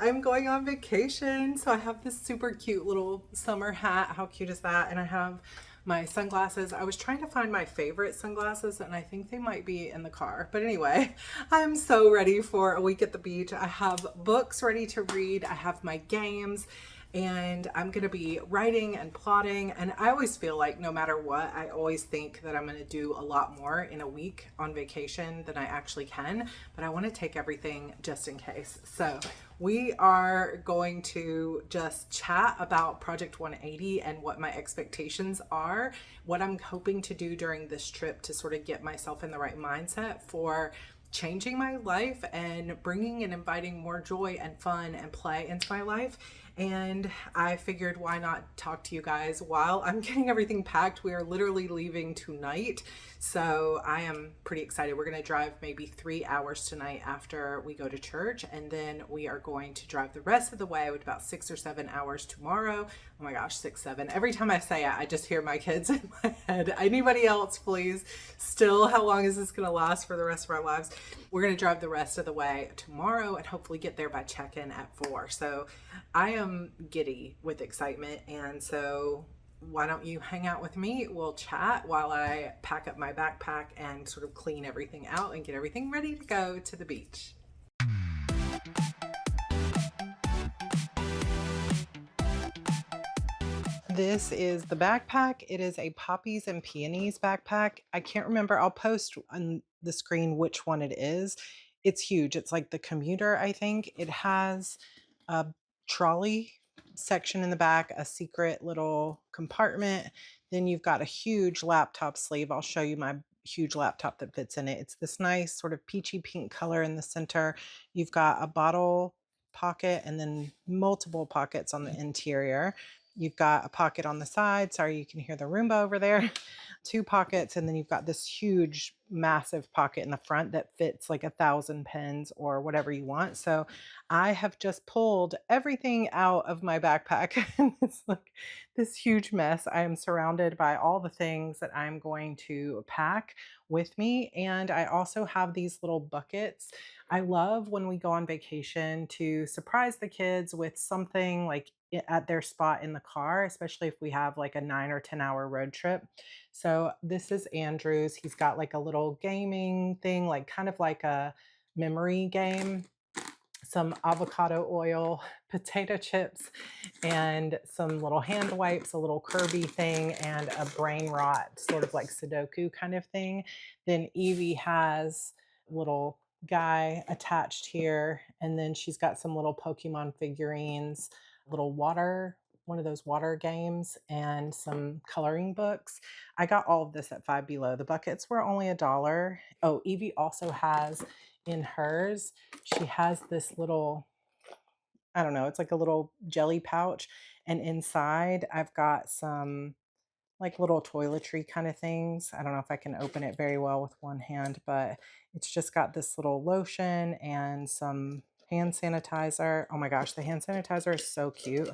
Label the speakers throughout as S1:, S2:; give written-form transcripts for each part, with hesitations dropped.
S1: I'm going on vacation. So I have this super cute little summer hat. How cute is that? And I have my sunglasses. I was trying to find my favorite sunglasses and I think they might be in the car. But anyway, I'm so ready for a week at the beach. I have books ready to read. I have my games and I'm going to be writing and plotting. And I always feel like no matter what, I always think that I'm going to do a lot more in a week on vacation than I actually can. But I want to take everything just in case. So we are going to just chat about Project 180 and what my expectations are, what I'm hoping to do during this trip to sort of get myself in the right mindset for changing my life and bringing and inviting more joy and fun and play into my life. And I figured, why not talk to you guys while I'm getting everything packed. We are literally leaving tonight. So I am pretty excited. We're going to drive maybe 3 hours tonight after we go to church. And then we are going to drive the rest of the way with about 6 or 7 hours tomorrow. Oh my gosh, 6, 7. Every time I say it, I just hear my kids in my head. Anybody else, please? Still, how long is this going to last for the rest of our lives? We're going to drive the rest of the way tomorrow and hopefully get there by check-in at 4. So I am giddy with excitement. And so why don't you hang out with me? We'll chat while I pack up my backpack and sort of clean everything out and get everything ready to go to the beach. This is the backpack. It is a Poppies and Peonies backpack. I can't remember. I'll post on the screen which one it is. It's huge. It's like the commuter, I think. It has a trolley section in the back, a secret little compartment. Then you've got a huge laptop sleeve. I'll show you my huge laptop that fits in it. It's this nice sort of peachy pink color in the center. You've got a bottle pocket and then multiple pockets on the interior. You've got a pocket on the side. Sorry, you can hear the Roomba over there. 2 pockets, and then you've got this huge, massive pocket in the front that fits like 1,000 pens or whatever you want. So I have just pulled everything out of my backpack. And it's like this huge mess. I am surrounded by all the things that I'm going to pack with me. And I also have these little buckets. I love when we go on vacation to surprise the kids with something like at their spot in the car, especially if we have like a 9 or 10 hour road trip. So this is Andrew's. He's got like a little gaming thing, like kind of like a memory game, some avocado oil, potato chips, and some little hand wipes, a little Kirby thing, and a brain rot, sort of like Sudoku kind of thing. Then Evie has a little guy attached here, and then she's got some little Pokemon figurines, little water, one of those water games, and some coloring books. I got all of this at Five Below. The buckets were only $1. Oh, Evie also has in hers, she has this little, I don't know, it's like a little jelly pouch. And inside, I've got some like little toiletry kind of things. I don't know if I can open it very well with one hand, but it's just got this little lotion and some hand sanitizer. Oh my gosh, the hand sanitizer is so cute.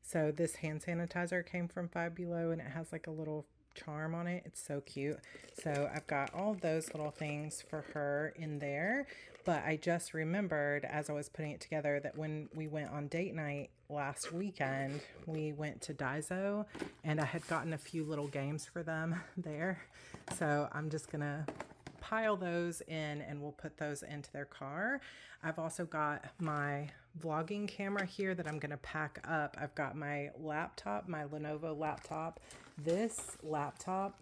S1: So this hand sanitizer came from Five Below and it has like a little charm on it. It's so cute. So I've got all of those little things for her in there. But I just remembered as I was putting it together that when we went on date night last weekend, we went to Daiso and I had gotten a few little games for them there. So I'm just going to pile those in and we'll put those into their car. I've also got my vlogging camera here that I'm going to pack up. I've got my laptop, my Lenovo laptop. This laptop,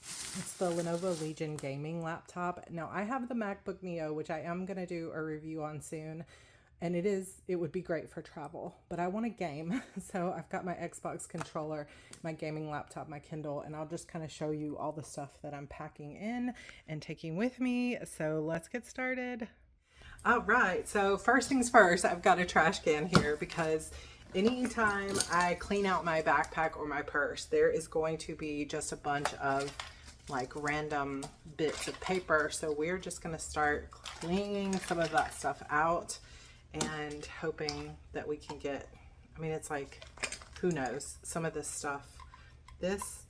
S1: it's the Lenovo Legion gaming laptop. Now I have the MacBook Neo, which I am going to do a review on soon. And it would be great for travel, but I want a game. So I've got my Xbox controller, my gaming laptop, my Kindle, and I'll just kind of show you all the stuff that I'm packing in and taking with me. So let's get started. All right. So first things first, I've got a trash can here because anytime I clean out my backpack or my purse, there is going to be just a bunch of like random bits of paper. So we're just going to start cleaning some of that stuff out and hoping that we can get, I mean, it's like, who knows, some of this stuff. This,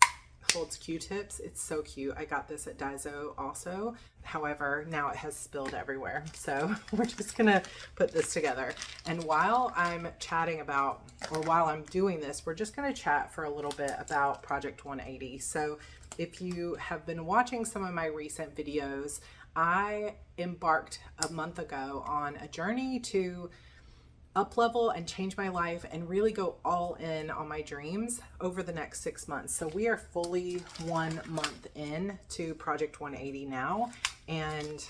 S1: holds Q-tips. It's so cute. I got this at Daiso also. However, now it has spilled everywhere. So we're just gonna put this together. And while I'm chatting about, or while I'm doing this, we're just gonna chat for a little bit about Project 180. So if you have been watching some of my recent videos, I embarked a month ago on a journey to up level and change my life and really go all in on my dreams over the next 6 months. So we are fully 1 month in to Project 180 now. And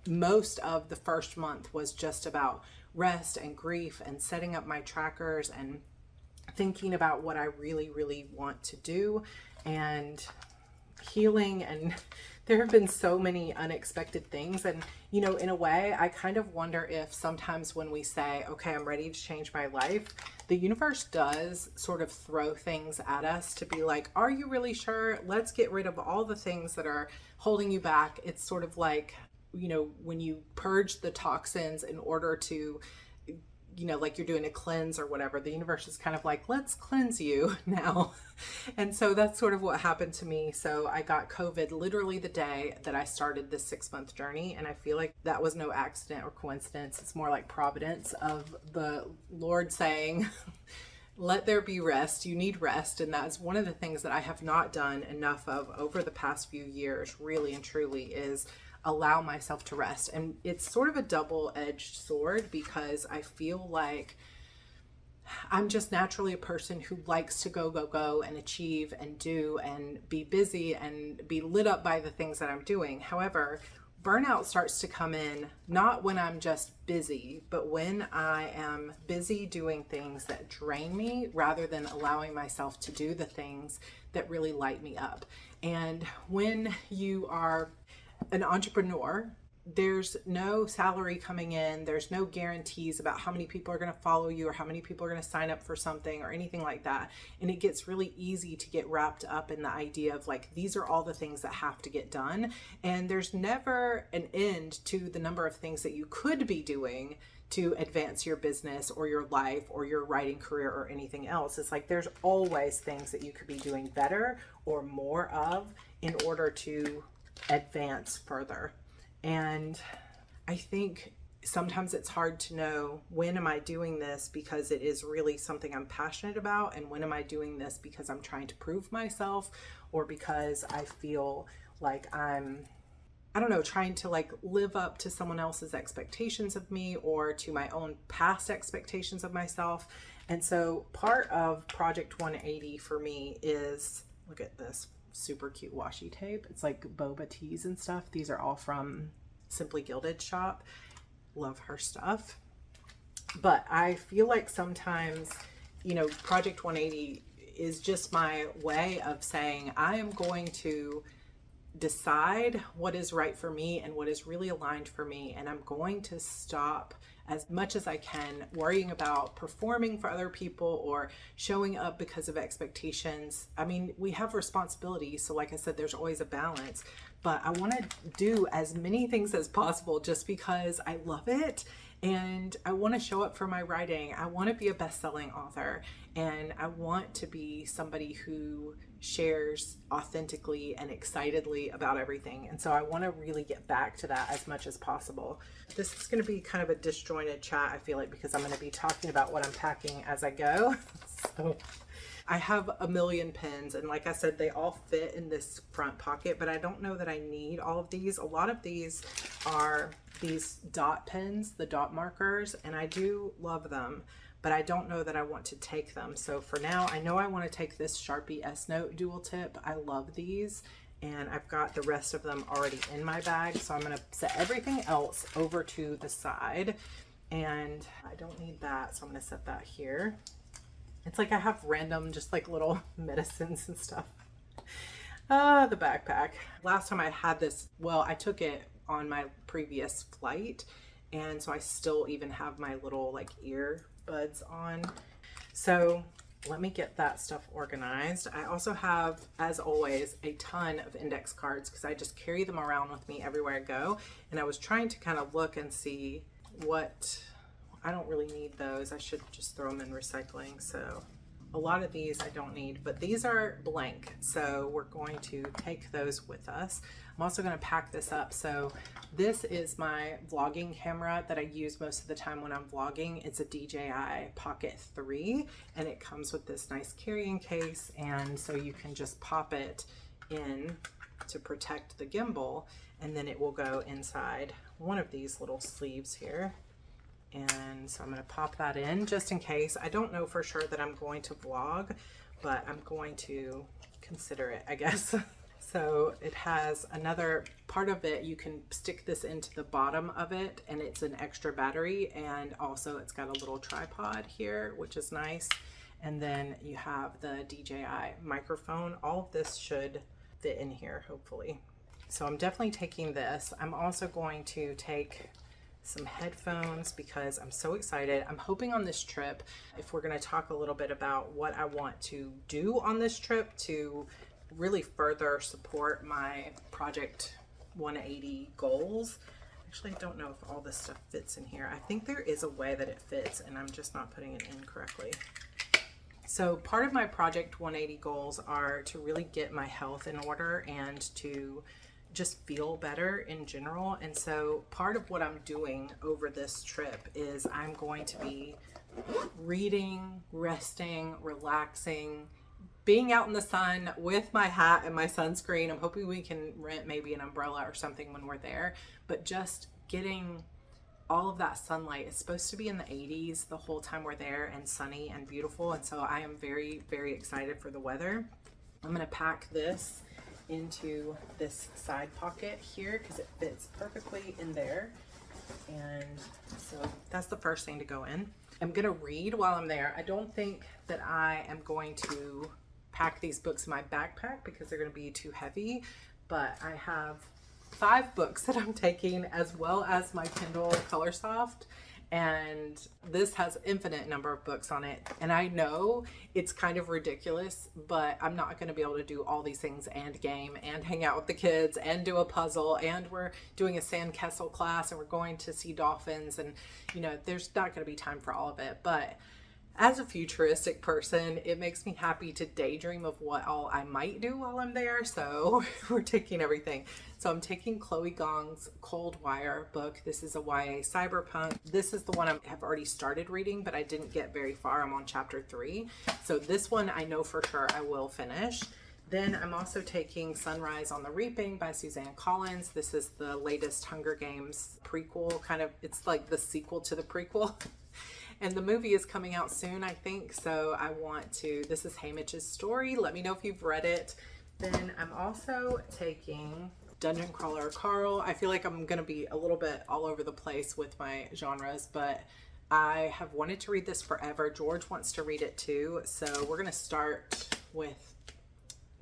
S1: most of the first month was just about rest and grief and setting up my trackers and thinking about what I really, really want to do and healing. And there have been so many unexpected things. And, you know, in a way, I kind of wonder if sometimes when we say, okay, I'm ready to change my life, the universe does sort of throw things at us to be like, are you really sure? Let's get rid of all the things that are holding you back. It's sort of like, you know, when you purge the toxins in order to, you know, like you're doing a cleanse or whatever, the universe is kind of like, let's cleanse you now. And so that's sort of what happened to me. So I got COVID literally the day that I started this 6-month journey. And I feel like that was no accident or coincidence. It's more like providence of the Lord saying, let there be rest. You need rest. And that's one of the things that I have not done enough of over the past few years, really and truly, is allow myself to rest. And it's sort of a double-edged sword because I feel like I'm just naturally a person who likes to go and achieve and do and be busy and be lit up by the things that I'm doing. However, burnout starts to come in not when I'm just busy, but when I am busy doing things that drain me rather than allowing myself to do the things that really light me up. And when you are an entrepreneur, there's no salary coming in. There's no guarantees about how many people are going to follow you or how many people are going to sign up for something or anything like that. And it gets really easy to get wrapped up in the idea of like, these are all the things that have to get done. And there's never an end to the number of things that you could be doing to advance your business or your life or your writing career or anything else. It's like there's always things that you could be doing better or more of in order to advance further. And I think sometimes it's hard to know, when am I doing this because it is really something I'm passionate about, and when am I doing this because I'm trying to prove myself or because I feel like I'm, I don't know, trying to like live up to someone else's expectations of me or to my own past expectations of myself. And so part of Project 180 for me is, look at this super cute washi tape. It's like boba teas and stuff. These are all from Simply Gilded shop. Love her stuff. But I feel like sometimes, you know, Project 180 is just my way of saying I am going to decide what is right for me and what is really aligned for me, and I'm going to stop as much as I can worrying about performing for other people or showing up because of expectations. I mean, we have responsibilities, so like I said, there's always a balance, but I want to do as many things as possible just because I love it. And I want to show up for my writing. I want to be a best-selling author, and I want to be somebody who shares authentically and excitedly about everything. And so I want to really get back to that as much as possible. This is going to be kind of a disjointed chat, I feel like, because I'm going to be talking about what I'm packing as I go. So I have a million pins, and like I said, they all fit in this front pocket, but I don't know that I need all of these. A lot of these are these dot pens, the dot markers, and I do love them, but I don't know that I want to take them. So for now, I know I want to take this Sharpie S-Note dual tip. I love these, and I've got the rest of them already in my bag. So I'm going to set everything else over to the side, and I don't need that. So I'm going to set that here. It's like I have random, just like little medicines and stuff. The backpack. Last time I had this, well, I took it on my previous flight, and so I still even have my little like earbuds on. So let me get that stuff organized. I also have, as always, a ton of index cards because I just carry them around with me everywhere I go. And I was trying to kind of look and see what, I don't really need those. I should just throw them in recycling. So A lot of these I don't need, but these are blank, so we're going to take those with us. I'm also going to pack this up. So this is my vlogging camera that I use most of the time when I'm vlogging. It's a DJI Pocket 3, and it comes with this nice carrying case, and so you can just pop it in to protect the gimbal, and then it will go inside one of these little sleeves here. And so I'm going to pop that in just in case. I don't know for sure that I'm going to vlog, but I'm going to consider it, I guess. So it has another part of it. You can stick this into the bottom of it, and it's an extra battery, and also it's got a little tripod here, which is nice. And then you have the DJI microphone. All of this should fit in here, hopefully. So I'm definitely taking this. I'm also going to take some headphones because I'm so excited. I'm hoping on this trip, if we're going to talk a little bit about what I want to do on this trip to really further support my Project 180 goals. Actually, I don't know if all this stuff fits in here. I think there is a way that it fits, and I'm just not putting it in correctly. So part of my Project 180 goals are to really get my health in order and to just feel better in general. And so part of what I'm doing over this trip is I'm going to be reading, resting, relaxing, being out in the sun with my hat and my sunscreen. I'm hoping we can rent maybe an umbrella or something when we're there, but just getting all of that sunlight. It's supposed to be in the 80s the whole time we're there, and sunny and beautiful. And so I am very, very excited for the weather. I'm going to pack this into this side pocket here because it fits perfectly in there. And so that's the first thing to go in. I'm gonna read while I'm there. I don't think that I am going to pack these books in my backpack because they're gonna be too heavy, but I have 5 books that I'm taking, as well as my Kindle Colorsoft, and this has infinite number of books on it. And I know it's kind of ridiculous, but I'm not going to be able to do all these things and game and hang out with the kids and do a puzzle, and we're doing a sandcastle class, and we're going to see dolphins, and you know, there's not going to be time for all of it. But as a futuristic person, it makes me happy to daydream of what all I might do while I'm there. So we're taking everything. So I'm taking Chloe Gong's Cold Wire book. This is a YA cyberpunk. This is the one I have already started reading, but I didn't get very far. I'm on chapter 3. So this one I know for sure I will finish. Then I'm also taking Sunrise on the Reaping by Suzanne Collins. This is the latest Hunger Games prequel, kind of. It's like the sequel to the prequel. And the movie is coming out soon, I think. So I want to, this is Haymitch's story. Let me know if you've read it. Then I'm also taking Dungeon Crawler Carl. I feel like I'm going to be a little bit all over the place with my genres, but I have wanted to read this forever. George wants to read it too. So we're going to start with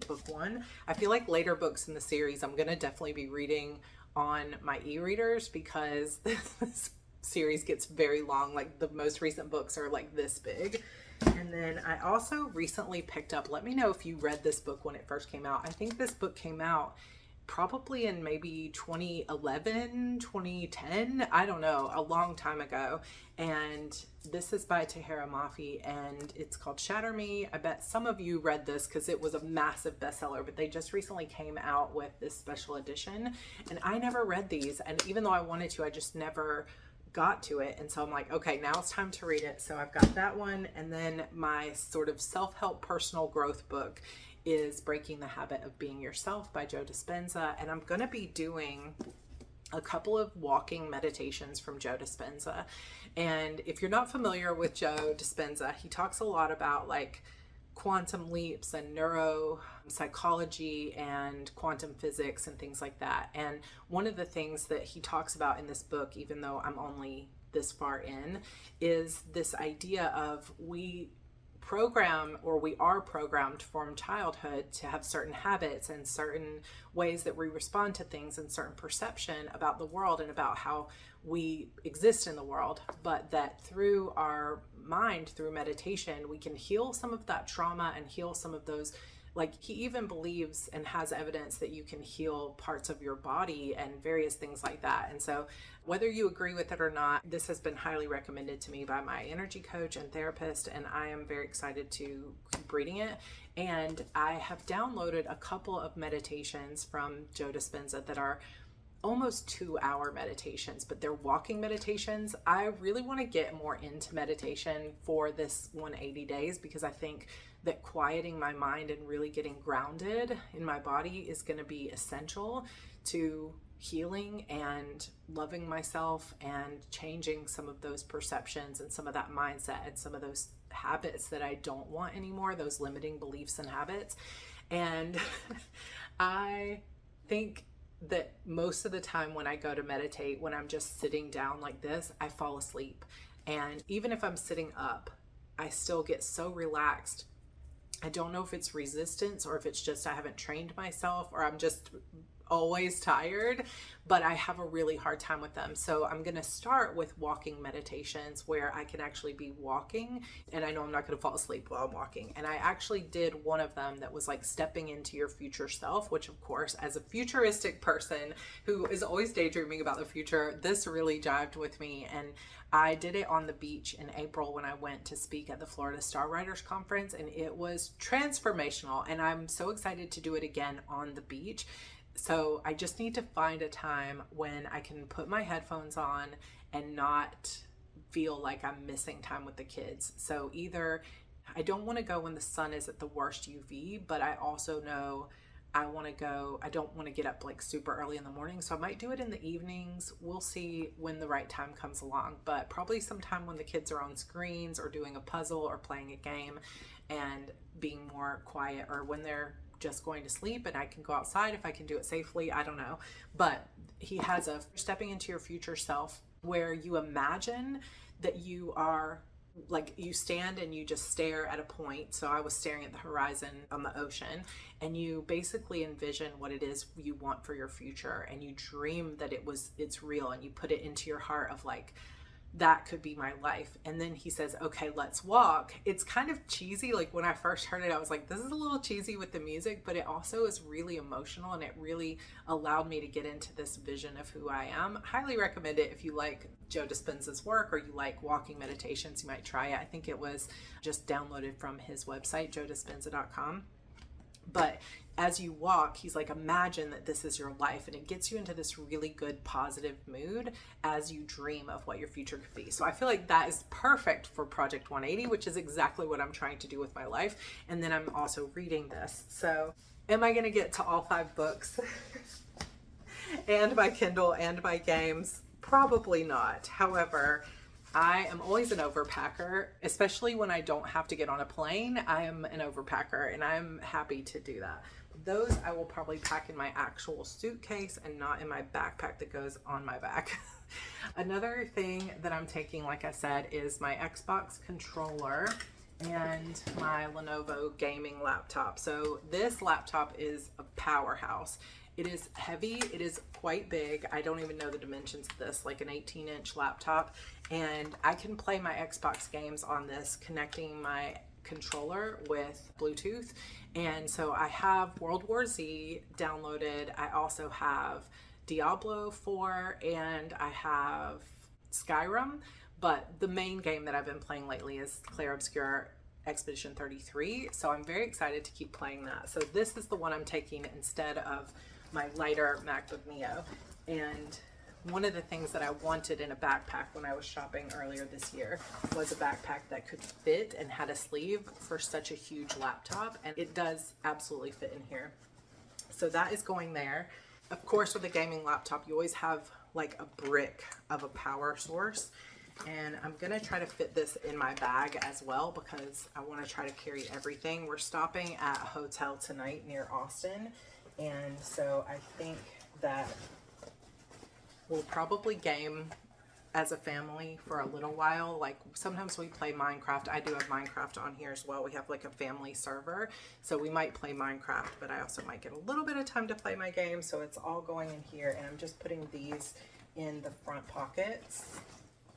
S1: book 1. I feel like later books in the series, I'm going to definitely be reading on my e-readers because this series gets very long. Like the most recent books are like this big. And then I also recently picked up, let me know if you read this book when it first came out. I think this book came out probably in maybe 2011, 2010, I don't know, a long time ago. And this is by Tahira Mafi, and it's called Shatter Me. I bet some of you read this because it was a massive bestseller, but they just recently came out with this special edition. And I never read these, and even though I wanted to, I just never got to it. And so I'm like, okay, now it's time to read it. So I've got that one. And then my sort of self-help personal growth book is Breaking the Habit of Being Yourself by Joe Dispenza. And I'm going to be doing a couple of walking meditations from Joe Dispenza. And if you're not familiar with Joe Dispenza, he talks a lot about like quantum leaps and neuropsychology and quantum physics and things like that. And one of the things that he talks about in this book, even though I'm only this far in, is this idea of we are programmed from childhood to have certain habits and certain ways that we respond to things and certain perception about the world and about how we exist in the world, but that through our mind, through meditation, we can heal some of that trauma and heal some of those Like, he even believes and has evidence that you can heal parts of your body and various things like that. And so whether you agree with it or not, this has been highly recommended to me by my energy coach and therapist, and I am very excited to keep reading it. And I have downloaded a couple of meditations from Joe Dispenza that are almost 2-hour meditations, but they're walking meditations. I really want to get more into meditation for this 180 days, because I think that quieting my mind and really getting grounded in my body is going to be essential to healing and loving myself and changing some of those perceptions and some of that mindset and some of those habits that I don't want anymore, those limiting beliefs and habits. And I think that most of the time when I go to meditate, when I'm just sitting down like this, I fall asleep. And even if I'm sitting up, I still get so relaxed. I don't know if it's resistance or if it's just I haven't trained myself, or I'm just always tired, but I have a really hard time with them. So I'm going to start with walking meditations where I can actually be walking, and I know I'm not going to fall asleep while I'm walking. And I actually did one of them that was like stepping into your future self, which of course, as a futuristic person who is always daydreaming about the future, this really jived with me. And I did it on the beach in April when I went to speak at the Florida Star Writers Conference, and it was transformational. And I'm so excited to do it again on the beach. So I just need to find a time when I can put my headphones on and not feel like I'm missing time with the kids. So either I don't want to go when the sun is at the worst UV, but I also know I don't want to get up like super early in the morning. So I might do it in the evenings. We'll see when the right time comes along, but probably sometime when the kids are on screens or doing a puzzle or playing a game and being more quiet, or when they're just going to sleep and I can go outside if I can do it safely. I don't know. But he has a stepping into your future self where you imagine that you are like, you stand and you just stare at a point. So I was staring at the horizon on the ocean, and you basically envision what it is you want for your future, and you dream that it's real, and you put it into your heart of like, that could be my life. And then he says, okay, let's walk. It's kind of cheesy. Like when I first heard it, I was like, this is a little cheesy with the music, but it also is really emotional, and it really allowed me to get into this vision of who I am. Highly recommend it if you like Joe Dispenza's work or you like walking meditations. You might try it. I think it was just downloaded from his website, joedispenza.com. But as you walk, he's like, imagine that this is your life, and it gets you into this really good positive mood as you dream of what your future could be. So I feel like that is perfect for Project 180, which is exactly what I'm trying to do with my life. And then I'm also reading this. So am I going to get to all 5 books and my Kindle and my games? Probably not. However, I am always an overpacker, especially when I don't have to get on a plane. I am an overpacker, and I'm happy to do that. Those I will probably pack in my actual suitcase and not in my backpack that goes on my back. Another thing that I'm taking, like I said, is my Xbox controller and my Lenovo gaming laptop. So this laptop is a powerhouse. It is heavy. It is quite big. I don't even know the dimensions of this, like an 18-inch laptop. And I can play my Xbox games on this, connecting my controller with Bluetooth. And so I have World War Z downloaded. I also have Diablo 4, and I have Skyrim. But the main game that I've been playing lately is Claire Obscure Expedition 33. So I'm very excited to keep playing that. So this is the one I'm taking instead of my lighter MacBook Neo. And one of the things that I wanted in a backpack when I was shopping earlier this year was a backpack that could fit and had a sleeve for such a huge laptop, and it does absolutely fit in here. So that is going there. Of course, with a gaming laptop, you always have like a brick of a power source, and I'm gonna try to fit this in my bag as well because I want to try to carry everything. We're stopping at a hotel tonight near Austin, and so I think that we'll probably game as a family for a little while. Like sometimes we play Minecraft. I do have Minecraft on here as well. We have like a family server, so we might play Minecraft, but I also might get a little bit of time to play my game. So it's all going in here, and I'm just putting these in the front pockets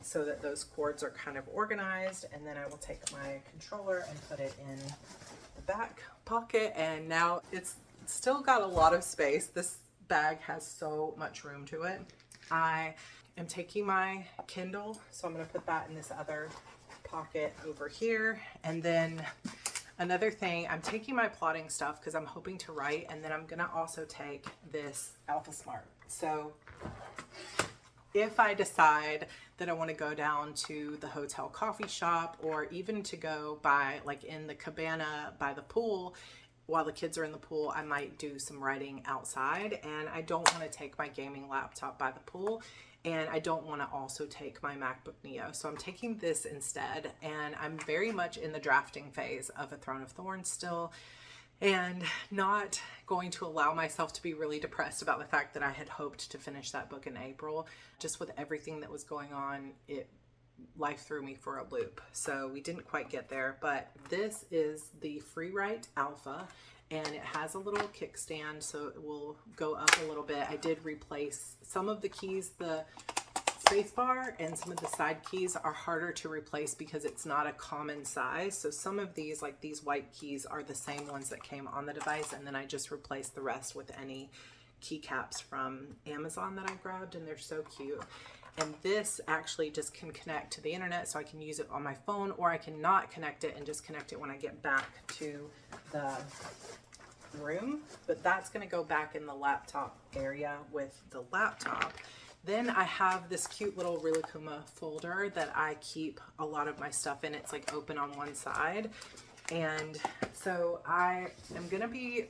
S1: so that those cords are kind of organized. And then I will take my controller and put it in the back pocket, and now it's still got a lot of space. This bag has so much room to it. I am taking my Kindle, so I'm going to put that in this other pocket over here. And then another thing, I'm taking my plotting stuff because I'm hoping to write, and then I'm going to also take this Alpha Smart. So if I decide that I want to go down to the hotel coffee shop, or even to go by like in the cabana by the pool while the kids are in the pool, I might do some writing outside. And I don't want to take my gaming laptop by the pool, and I don't want to also take my MacBook Neo. So I'm taking this instead, and I'm very much in the drafting phase of A Throne of Thorns still, and not going to allow myself to be really depressed about the fact that I had hoped to finish that book in April. Just with everything that was going on, life threw me for a loop. So we didn't quite get there, but this is the Free Write Alpha, and it has a little kickstand, so it will go up a little bit. I did replace some of the keys, the space bar, and some of the side keys are harder to replace because it's not a common size. So some of these, like these white keys, are the same ones that came on the device, and then I just replaced the rest with any keycaps from Amazon that I grabbed, and they're so cute. And this actually just can connect to the internet, so I can use it on my phone, or I can not connect it and just connect it when I get back to the room. But that's going to go back in the laptop area with the laptop. Then I have this cute little Rilakkuma folder that I keep a lot of my stuff in. It's like open on one side. And so I am going to be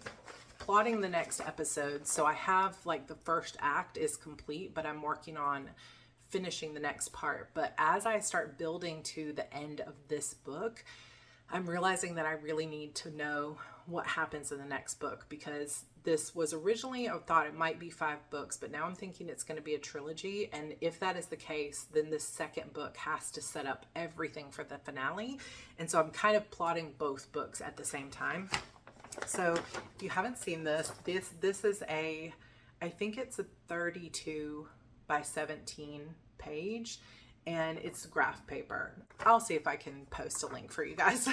S1: plotting the next episode. So I have like the first act is complete, but I'm working on finishing the next part. But as I start building to the end of this book, I'm realizing that I really need to know what happens in the next book, because this was originally, I thought it might be 5 books, but now I'm thinking it's going to be a trilogy. And if that is the case, then this second book has to set up everything for the finale. And so I'm kind of plotting both books at the same time. So if you haven't seen this is I think it's a 32 by 17 page, and it's graph paper. I'll see if I can post a link for you guys.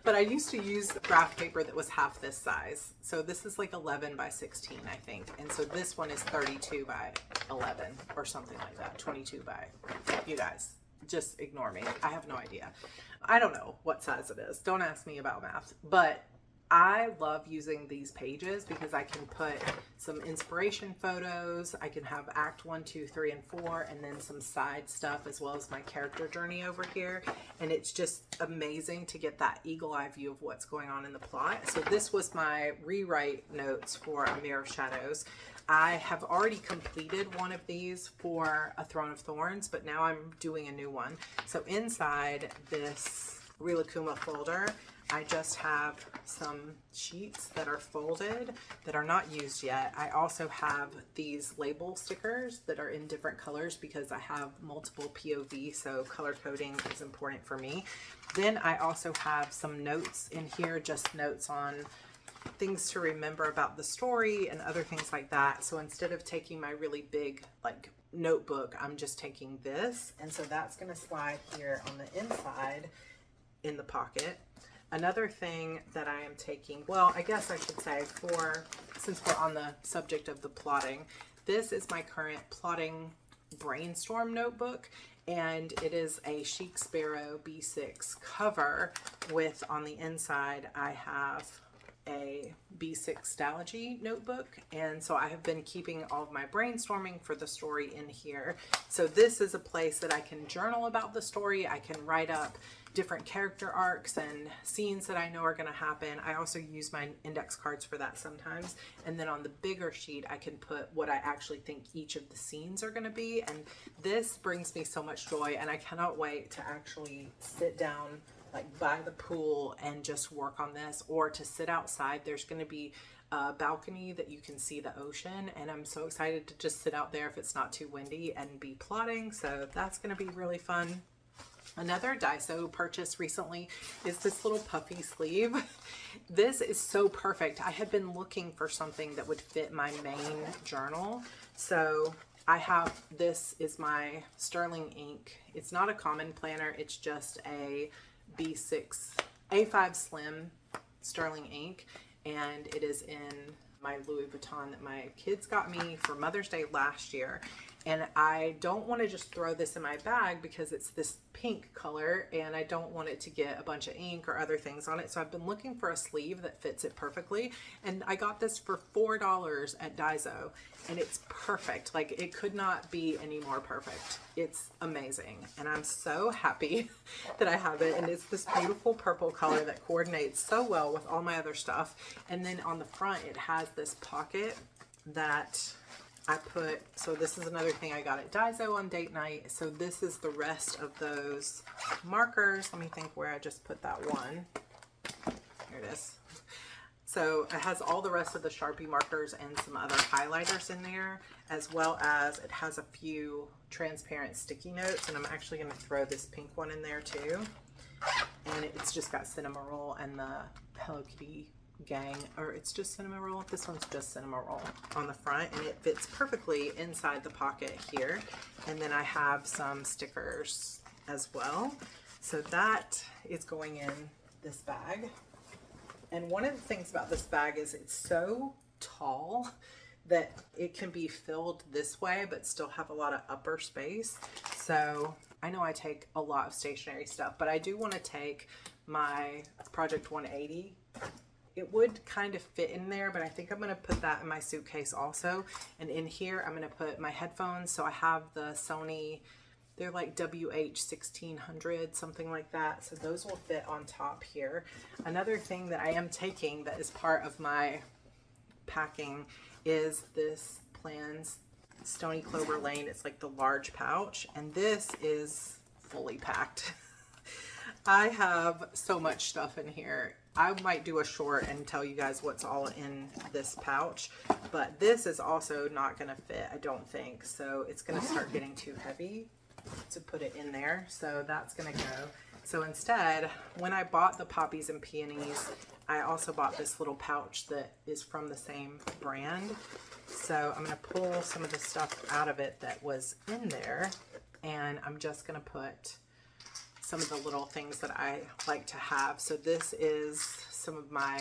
S1: But I used to use graph paper that was half this size. So this is like 11 by 16, I think. And so this one is 32 by 11 or something like that. 22 by, you guys, just ignore me. I have no idea. I don't know what size it is. Don't ask me about math. But I love using these pages because I can put some inspiration photos. I can have act 1, 2, 3, and 4, and then some side stuff, as well as my character journey over here. And it's just amazing to get that eagle eye view of what's going on in the plot. So this was my rewrite notes for A Mirror of Shadows. I have already completed one of these for A Throne of Thorns, but now I'm doing a new one. So inside this Rilakkuma folder, I just have some sheets that are folded that are not used yet. I also have these label stickers that are in different colors because I have multiple POV, so color coding is important for me. Then I also have some notes in here, just notes on things to remember about the story and other things like that. So instead of taking my really big like notebook, I'm just taking this. And so that's going to slide here on the inside in the pocket. Another thing that I am taking, well, I guess I should say, since we're on the subject of the plotting, this is my current plotting brainstorm notebook, and it is a Chic Sparrow B6 cover with, on the inside, I have a B6 Stalogy notebook. And so I have been keeping all of my brainstorming for the story in here. So this is a place that I can journal about the story. I can write up different character arcs and scenes that I know are going to happen. I also use my index cards for that sometimes. And then on the bigger sheet, I can put what I actually think each of the scenes are going to be. And this brings me so much joy, and I cannot wait to actually sit down like by the pool and just work on this, or to sit outside. There's going to be a balcony that you can see the ocean, and I'm so excited to just sit out there if it's not too windy and be plotting. So that's going to be really fun. Another Daiso purchase recently is this little puffy sleeve. This is so perfect. I had been looking for something that would fit my main journal. So I have, this is my Sterling ink. It's not a common planner. It's just a B6, A5 Slim sterling ink, and it is in my Louis Vuitton that my kids got me for Mother's Day last year. And I don't want to just throw this in my bag because it's this pink color and I don't want it to get a bunch of ink or other things on it. So I've been looking for a sleeve that fits it perfectly. And I got this for $4 at Daiso, and it's perfect. Like, it could not be any more perfect. It's amazing. And I'm so happy that I have it. And it's this beautiful purple color that coordinates so well with all my other stuff. And then on the front, it has this pocket that I put, so this is another thing I got at Daiso on date night. So this is the rest of those markers. Let me think where I just put that one. Here it is. So it has all the rest of the Sharpie markers and some other highlighters in there, as well as it has a few transparent sticky notes. And I'm actually going to throw this pink one in there too. And it's just got cinnamon roll and the Hello Kitty gang, or it's just cinnamon roll. This one's just cinnamon roll on the front, and it fits perfectly inside the pocket here. And then I have some stickers as well. So that is going in this bag. And one of the things about this bag is it's so tall that it can be filled this way but still have a lot of upper space. So I know I take a lot of stationery stuff, but I do want to take my Project 180. It would kind of fit in there, but I think I'm going to put that in my suitcase also. And in here, I'm going to put my headphones. So I have the Sony, they're like WH-1600, something like that. So those will fit on top here. Another thing that I am taking that is part of my packing is this Plans Stony Clover Lane. It's like the large pouch, and this is fully packed. I have so much stuff in here. I might do a short and tell you guys what's all in this pouch, but this is also not going to fit, I don't think. So it's going to start getting too heavy to put it in there. So that's going to go. So instead, when I bought the Poppies and Peonies, I also bought this little pouch that is from the same brand. So I'm going to pull some of the stuff out of it that was in there, and I'm just going to put some of the little things that I like to have. So this is some of my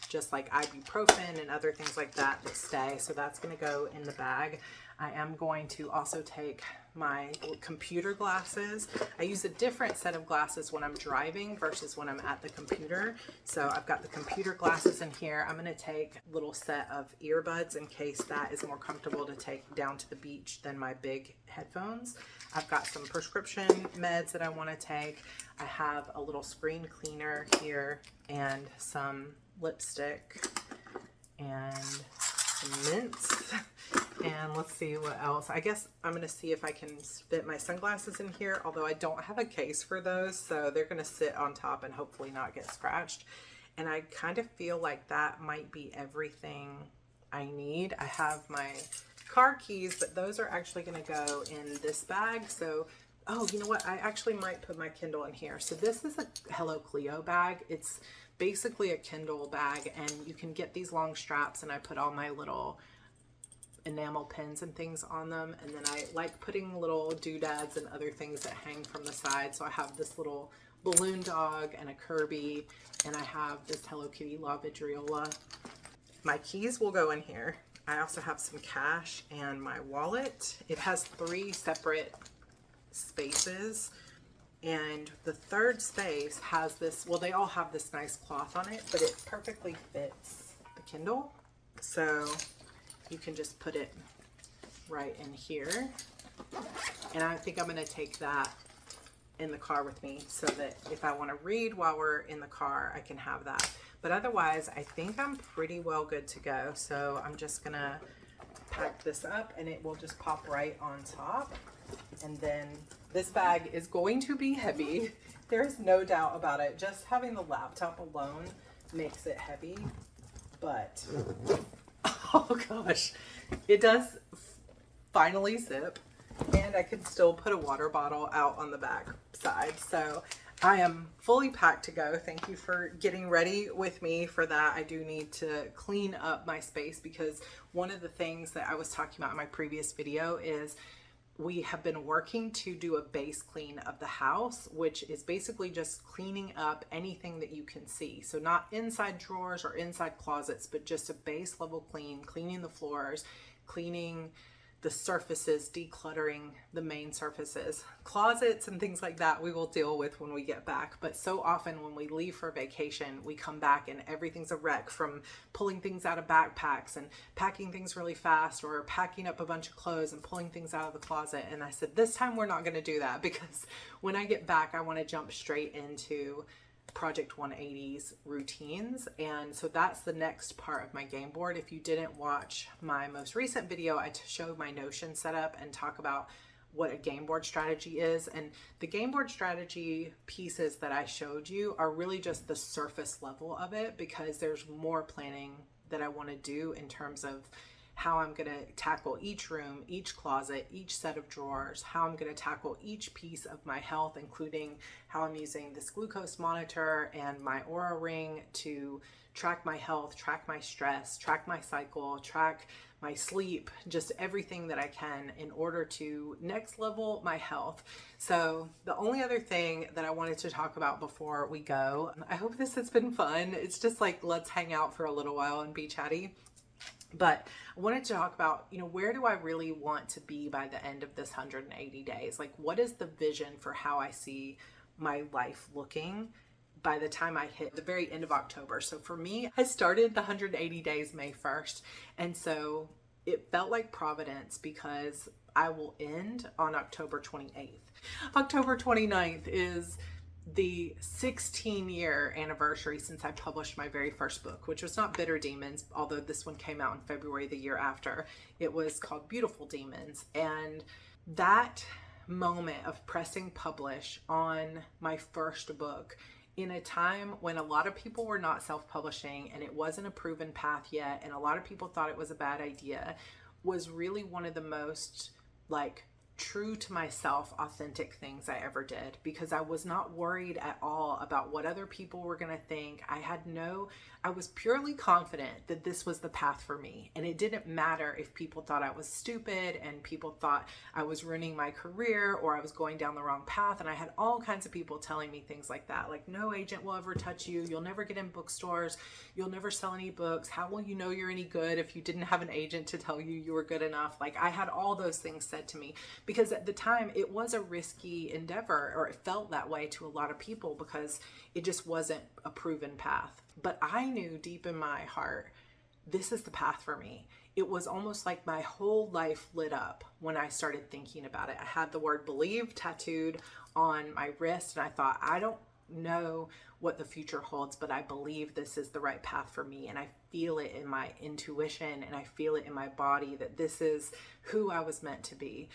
S1: just like ibuprofen and other things like that that stay. So that's going to go in the bag. I am going to also take my computer glasses. I use a different set of glasses when I'm driving versus when I'm at the computer. So I've got the computer glasses in here. I'm going to take a little set of earbuds in case that is more comfortable to take down to the beach than my big headphones. I've got some prescription meds that I want to take. I have a little screen cleaner here and some lipstick and some mints. And let's see what else. I guess I'm going to see if I can fit my sunglasses in here, although I don't have a case for those, so they're going to sit on top and hopefully not get scratched. And I kind of feel like that might be everything I need. I have my car keys, but those are actually going to go in this bag. So, oh, you know what? I actually might put my Kindle in here. So this is a Hello Cleo bag. It's basically a Kindle bag, and you can get these long straps, and I put all my little enamel pins and things on them. And then I like putting little doodads and other things that hang from the side. So I have this little balloon dog and a Kirby, and I have this Hello Kitty La Vidriola. My keys will go in here. I also have some cash and my wallet. It has 3 separate spaces, and the third space has this, well, they all have this nice cloth on it, but it perfectly fits the Kindle. So you can just put it right in here. And I think I'm going to take that in the car with me so that if I want to read while we're in the car, I can have that. But otherwise, I think I'm pretty well good to go. So I'm just going to pack this up, and it will just pop right on top. And then this bag is going to be heavy. There's no doubt about it. Just having the laptop alone makes it heavy. But oh gosh, it does finally zip, and I can still put a water bottle out on the back side. So I am fully packed to go. Thank you for getting ready with me for that. I do need to clean up my space because one of the things that I was talking about in my previous video is we have been working to do a base clean of the house, which is basically just cleaning up anything that you can see. So not inside drawers or inside closets, but just a base level clean, cleaning the floors, cleaning the surfaces, decluttering the main surfaces. Closets and things like that we will deal with when we get back. But so often when we leave for vacation, we come back and everything's a wreck, from pulling things out of backpacks and packing things really fast, or packing up a bunch of clothes and pulling things out of the closet. And I said, this time we're not going to do that, because when I get back, I want to jump straight into Project 180's routines. And so that's the next part of my game board. If you didn't watch my most recent video, I showed my Notion setup and talk about what a game board strategy is. And the game board strategy pieces that I showed you are really just the surface level of it, because there's more planning that I want to do in terms of how I'm going to tackle each room, each closet, each set of drawers, how I'm going to tackle each piece of my health, including how I'm using this glucose monitor and my Aura ring to track my health, track my stress, track my cycle, track my sleep, just everything that I can in order to next level my health. So the only other thing that I wanted to talk about before we go, I hope this has been fun. It's just like, let's hang out for a little while and be chatty. But I wanted to talk about, where do I really want to be by the end of this 180 days? Like, what is the vision for how I see my life looking by the time I hit the very end of October? So for me, I started the 180 days May 1st. And so it felt like Providence, because I will end on October 28th. October 29th is the 16-year anniversary since I published my very first book, which was not Bitter Demons, although this one came out in February the year after. It was called Beautiful Demons. And that moment of pressing publish on my first book, in a time when a lot of people were not self-publishing and it wasn't a proven path yet, and a lot of people thought it was a bad idea, was really one of the most true to myself, authentic things I ever did, because I was not worried at all about what other people were going to think. I was purely confident that this was the path for me. And it didn't matter if people thought I was stupid and people thought I was ruining my career or I was going down the wrong path. And I had all kinds of people telling me things like that, like, no agent will ever touch you. You'll never get in bookstores. You'll never sell any books. How will you know you're any good if you didn't have an agent to tell you were good enough? Like, I had all those things said to me, because at the time it was a risky endeavor, or it felt that way to a lot of people, because it just wasn't a proven path. But I knew deep in my heart, this is the path for me. It was almost like my whole life lit up when I started thinking about it. I had the word believe tattooed on my wrist, and I thought, I don't know what the future holds, but I believe this is the right path for me. And I feel it in my intuition, and I feel it in my body that this is who I was meant to be.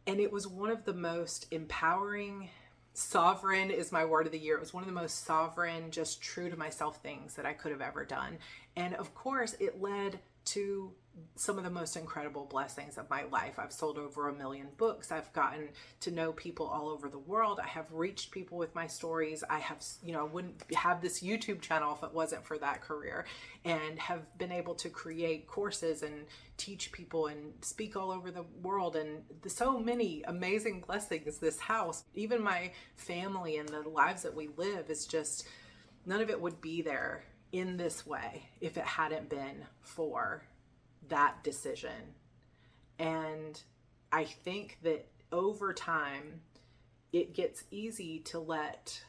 S1: And it was one of the most empowering, sovereign is my word of the year. It was one of the most sovereign, just true to myself things that I could have ever done. And of course, it led to some of the most incredible blessings of my life. I've sold over 1 million books. I've gotten to know people all over the world. I have reached people with my stories. I have, I wouldn't have this YouTube channel if it wasn't for that career, and have been able to create courses and teach people and speak all over the world. And so many amazing blessings. This house, even my family and the lives that we live, is just, none of it would be there in this way if it hadn't been for that decision. And I think that over time, it gets easy to let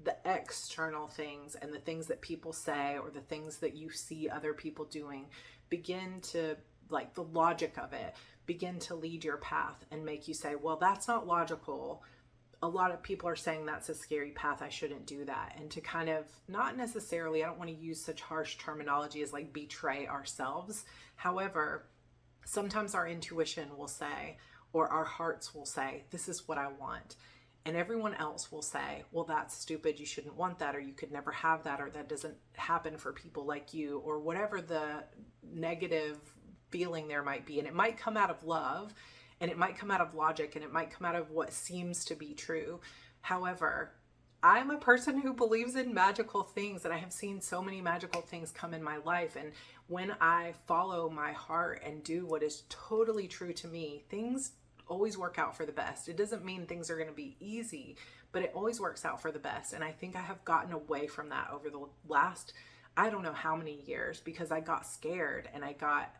S1: the external things and the things that people say, or the things that you see other people doing, begin to, like, the logic of it, begin to lead your path and make you say, well, that's not logical. A lot of people are saying that's a scary path. I shouldn't do that. And to kind of, not necessarily, I don't want to use such harsh terminology as like betray ourselves. However, sometimes our intuition will say, or our hearts will say, this is what I want. And everyone else will say, well, that's stupid. You shouldn't want that, or you could never have that, or that doesn't happen for people like you, or whatever the negative feeling there might be. And it might come out of love, and it might come out of logic, and it might come out of what seems to be true. However, I'm a person who believes in magical things, and I have seen so many magical things come in my life. And when I follow my heart and do what is totally true to me, things always work out for the best. It doesn't mean things are going to be easy, but it always works out for the best. And I think I have gotten away from that over the last, I don't know how many years, because I got scared and I got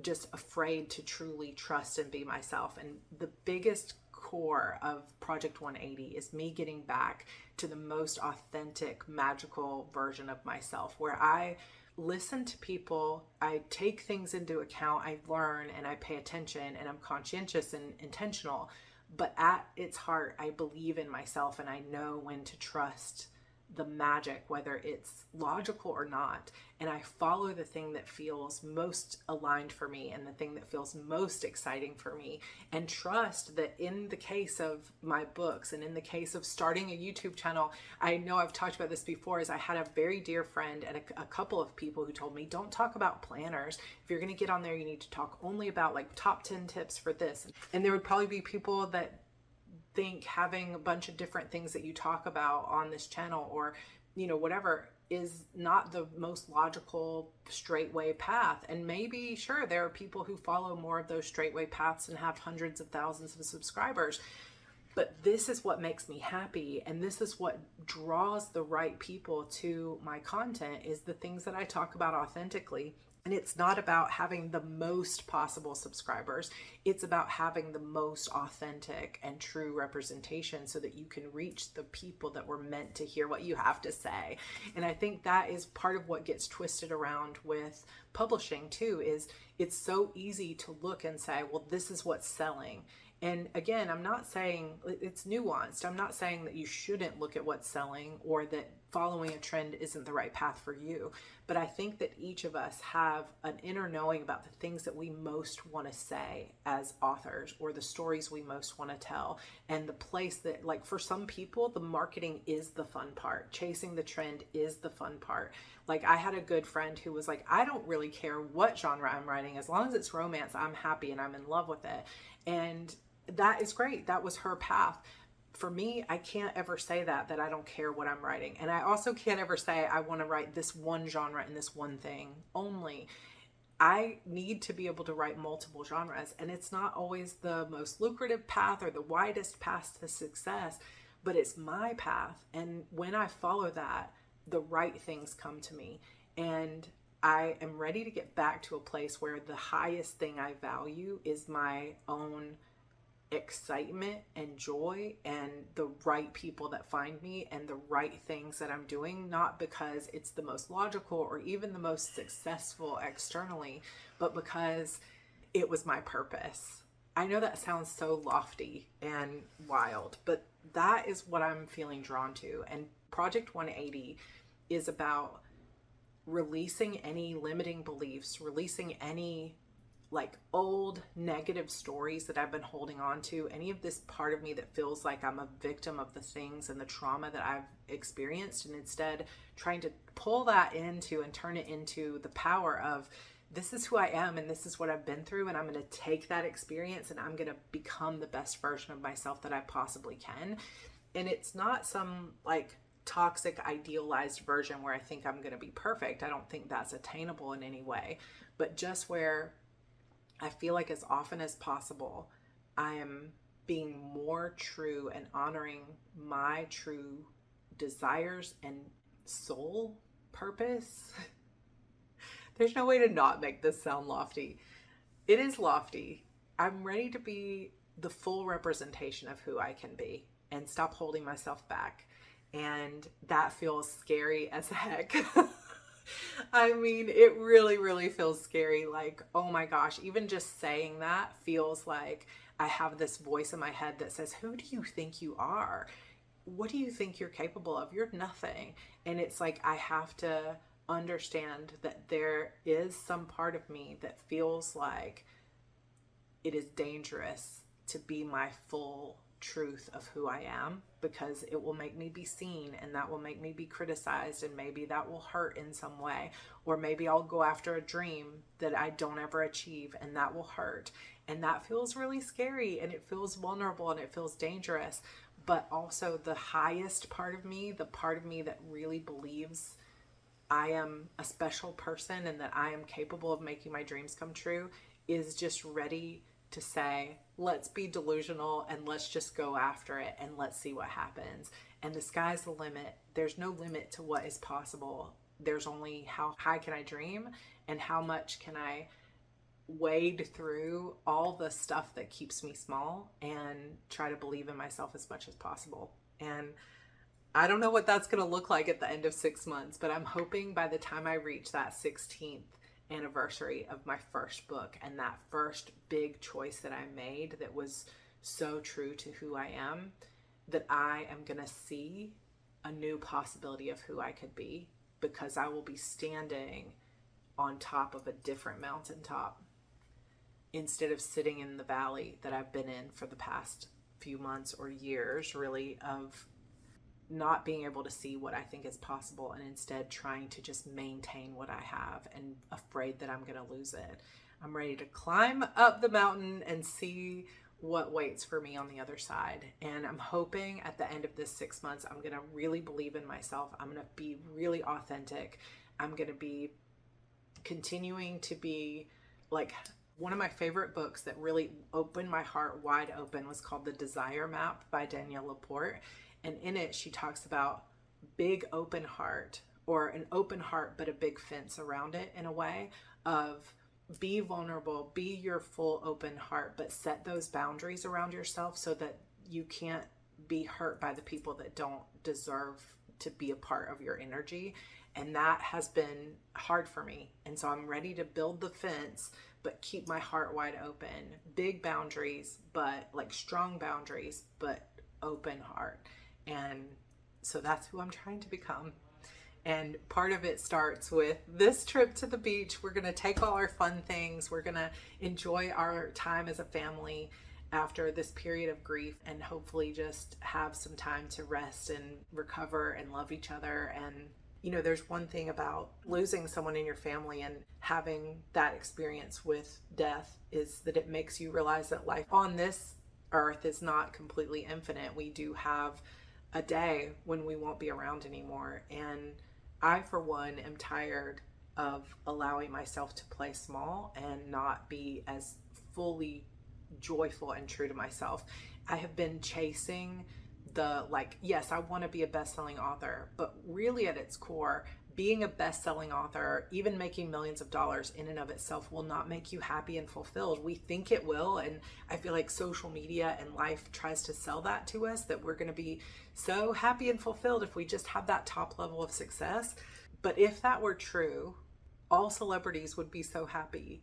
S1: just afraid to truly trust and be myself. And the biggest core of Project 180 is me getting back to the most authentic, magical version of myself, where I listen to people, I take things into account, I learn and I pay attention, and I'm conscientious and intentional. But at its heart, I believe in myself, and I know when to trust the magic, whether it's logical or not. And I follow the thing that feels most aligned for me and the thing that feels most exciting for me, and trust that in the case of my books and in the case of starting a YouTube channel, I know I've talked about this before, is I had a very dear friend and a couple of people who told me, don't talk about planners. If you're going to get on there, you need to talk only about like top 10 tips for this. And there would probably be people that think having a bunch of different things that you talk about on this channel, or whatever, is not the most logical straightway path. And maybe, sure, there are people who follow more of those straightway paths and have hundreds of thousands of subscribers, but this is what makes me happy, and this is what draws the right people to my content, is the things that I talk about authentically. And it's not about having the most possible subscribers. It's about having the most authentic and true representation so that you can reach the people that were meant to hear what you have to say. And I think that is part of what gets twisted around with publishing too, is it's so easy to look and say, well, this is what's selling. And again, I'm not saying, it's nuanced. I'm not saying that you shouldn't look at what's selling or that following a trend isn't the right path for you. But I think that each of us have an inner knowing about the things that we most want to say as authors, or the stories we most want to tell. And the place that, like, for some people, the marketing is the fun part. Chasing the trend is the fun part. Like, I had a good friend who was like, I don't really care what genre I'm writing. As long as it's romance, I'm happy and I'm in love with it. And that is great. That was her path. For me, I can't ever say that I don't care what I'm writing. And I also can't ever say I want to write this one genre and this one thing only. I need to be able to write multiple genres. And it's not always the most lucrative path or the widest path to success, but it's my path. And when I follow that, the right things come to me. And I am ready to get back to a place where the highest thing I value is my own excitement and joy, and the right people that find me, and the right things that I'm doing, not because it's the most logical or even the most successful externally, but because it was my purpose. I know that sounds so lofty and wild, but that is what I'm feeling drawn to. And Project 180 is about releasing any limiting beliefs, releasing any like old negative stories that I've been holding on to, any of this part of me that feels like I'm a victim of the things and the trauma that I've experienced, and instead trying to pull that into and turn it into the power of, this is who I am and this is what I've been through, and I'm going to take that experience and I'm going to become the best version of myself that I possibly can. And it's not some like toxic idealized version where I think I'm going to be perfect. I don't think that's attainable in any way, but just where I feel like as often as possible, I am being more true and honoring my true desires and soul purpose. There's no way to not make this sound lofty. It is lofty. I'm ready to be the full representation of who I can be and stop holding myself back. And that feels scary as heck. I mean, it really, really feels scary. Like, oh my gosh, even just saying that feels like I have this voice in my head that says, who do you think you are? What do you think you're capable of? You're nothing. And it's like, I have to understand that there is some part of me that feels like it is dangerous to be my full truth of who I am, because it will make me be seen, and that will make me be criticized, and maybe that will hurt in some way, or maybe I'll go after a dream that I don't ever achieve, and that will hurt, and that feels really scary, and it feels vulnerable, and it feels dangerous. But also the highest part of me, the part of me that really believes I am a special person and that I am capable of making my dreams come true, is just ready to say,
S2: let's be delusional and let's just go after it and let's see what happens. And the sky's the limit. There's no limit to what is possible. There's only how high can I dream and how much can I wade through all the stuff that keeps me small and try to believe in myself as much as possible. And I don't know what that's going to look like at the end of 6 months, but I'm hoping by the time I reach that 16th anniversary of my first book and that first big choice that I made that was so true to who I am, that I am going to see a new possibility of who I could be, because I will be standing on top of a different mountaintop instead of sitting in the valley that I've been in for the past few months or years, really, of not being able to see what I think is possible and instead trying to just maintain what I have and afraid that I'm going to lose it. I'm ready to climb up the mountain and see what waits for me on the other side. And I'm hoping at the end of this 6 months, I'm going to really believe in myself. I'm going to be really authentic. I'm going to be continuing to be like, one of my favorite books that really opened my heart wide open was called The Desire Map by Danielle Laporte. And in it, she talks about big open heart, or an open heart, but a big fence around it, in a way of be vulnerable, be your full open heart, but set those boundaries around yourself so that you can't be hurt by the people that don't deserve to be a part of your energy. And that has been hard for me. And so I'm ready to build the fence, but keep my heart wide open. Big boundaries, but like strong boundaries, but open heart. And so that's who I'm trying to become. And part of it starts with this trip to the beach. We're going to take all our fun things. We're going to enjoy our time as a family after this period of grief, and hopefully just have some time to rest and recover and love each other. And, you know, there's one thing about losing someone in your family and having that experience with death, is that it makes you realize that life on this earth is not completely infinite. We do have a day when we won't be around anymore. And I, for one, am tired of allowing myself to play small and not be as fully joyful and true to myself. I have been chasing the, like, yes, I want to be a best-selling author, but really at its core, being a best-selling author, even making millions of dollars in and of itself, will not make you happy and fulfilled. We think it will, and I feel like social media and life tries to sell that to us, that we're going to be so happy and fulfilled if we just have that top level of success. But if that were true, all celebrities would be so happy.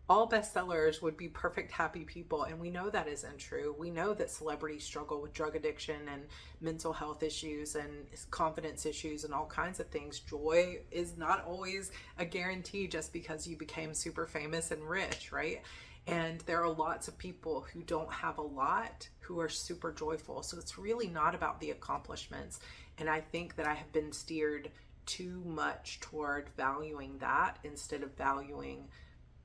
S2: All bestsellers would be perfect, happy people. And we know that isn't true. We know that celebrities struggle with drug addiction and mental health issues and confidence issues and all kinds of things. Joy is not always a guarantee just because you became super famous and rich, right? And there are lots of people who don't have a lot who are super joyful. So it's really not about the accomplishments. And I think that I have been steered too much toward valuing that instead of valuing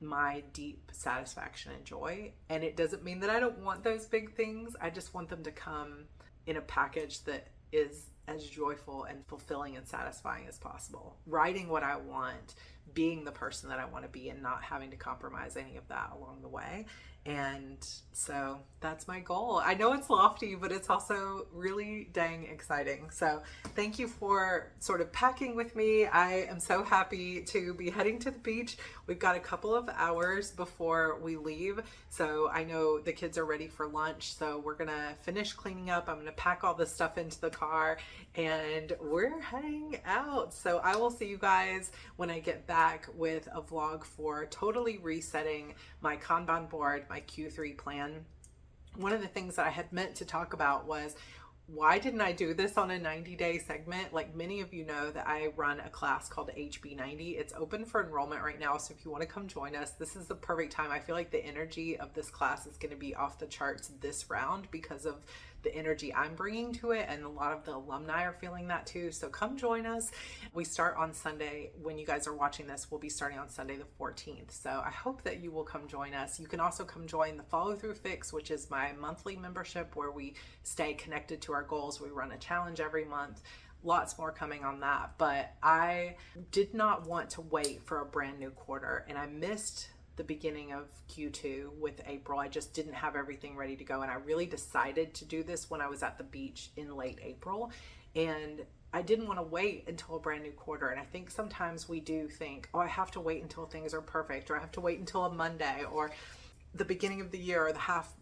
S2: my deep satisfaction and joy. And it doesn't mean that I don't want those big things. I just want them to come in a package that is as joyful and fulfilling and satisfying as possible. Writing what I want, being the person that I want to be, and not having to compromise any of that along the way. And so that's my goal. I know it's lofty, but it's also really dang exciting. So thank you for sort of packing with me. I am so happy to be heading to the beach. We've got a couple of hours before we leave. So I know the kids are ready for lunch. So we're going to finish cleaning up. I'm going to pack all this stuff into the car and we're heading out. So I will see you guys when I get back with a vlog for totally resetting my Kanban board, my Q3 plan. One of the things that I had meant to talk about was, why didn't I do this on a 90-day segment? Like many of you know that I run a class called HB90. It's open for enrollment right now. So if you want to come join us, this is the perfect time. I feel like the energy of this class is going to be off the charts this round because of the energy I'm bringing to it, and a lot of the alumni are feeling that too. So come join us. We start on Sunday. When you guys are watching this, we'll be starting on Sunday the 14th. So I hope that you will come join us. You can also come join the Follow Through Fix, which is my monthly membership where we stay connected to our goals. We run a challenge every month. Lots more coming on that. But I did not want to wait for a brand new quarter, and I missed the beginning of Q2 with April. I just didn't have everything ready to go. And I really decided to do this when I was at the beach in late April. And I didn't want to wait until a brand new quarter. And I think sometimes we do think, oh, I have to wait until things are perfect, or I have to wait until a Monday, or the beginning of the year, or the half,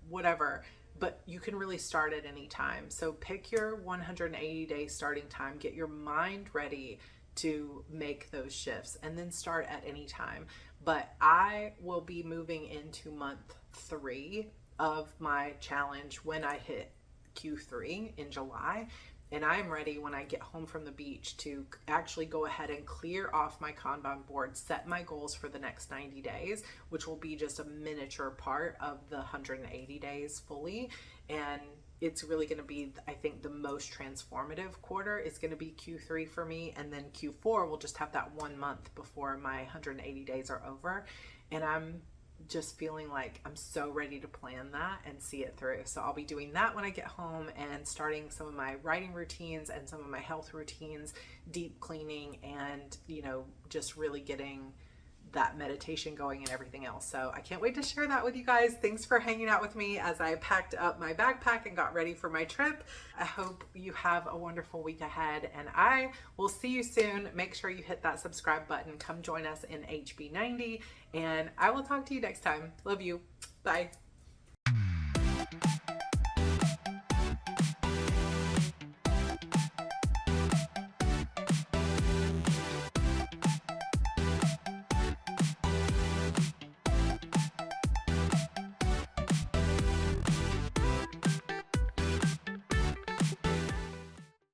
S2: whatever. But you can really start at any time. So pick your 180-day starting time, get your mind ready to make those shifts, and then start at any time. But I will be moving into month 3 of my challenge when I hit Q3 in July. And I'm ready when I get home from the beach to actually go ahead and clear off my Kanban board, set my goals for the next 90 days, which will be just a miniature part of the 180 days fully. And it's really going to be, I think, the most transformative quarter is going to be Q3 for me. And then Q4 will just have that 1 month before my 180 days are over. And I'm just feeling like I'm so ready to plan that and see it through. So I'll be doing that when I get home, and starting some of my writing routines and some of my health routines, deep cleaning, and, just really getting that meditation going and everything else. So I can't wait to share that with you guys. Thanks for hanging out with me as I packed up my backpack and got ready for my trip. I hope you have a wonderful week ahead, and I will see you soon. Make sure you hit that subscribe button. Come join us in HB90, and I will talk to you next time. Love you. Bye.